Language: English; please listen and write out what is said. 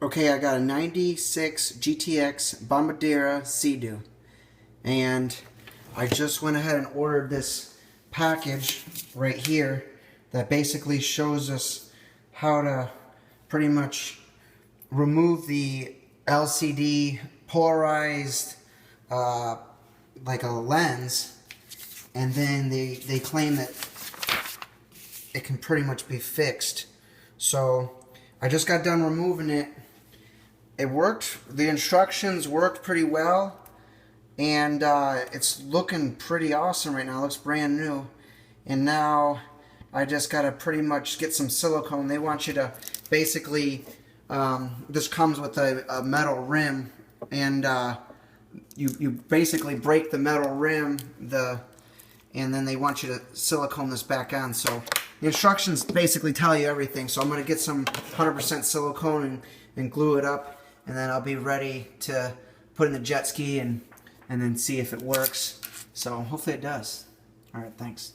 Okay, I got a 96 GTX Bombardera SeaDoo, and I just went ahead and ordered this package right here that basically shows us how to pretty much remove the LCD polarized like a lens, and then they claim that it can pretty much be fixed. So I just got done removing it. It worked. The instructions worked pretty well, and it's looking pretty awesome right now. It looks brand new. And now I just gotta pretty much get some silicone. They want you to basically, this comes with a metal rim, and you basically break the metal rim, and then they want you to silicone this back on. So the instructions basically tell you everything. So I'm gonna get some 100% silicone and glue it up, and then I'll be ready to put in the jet ski and then see if it works. So hopefully it does. All right, thanks.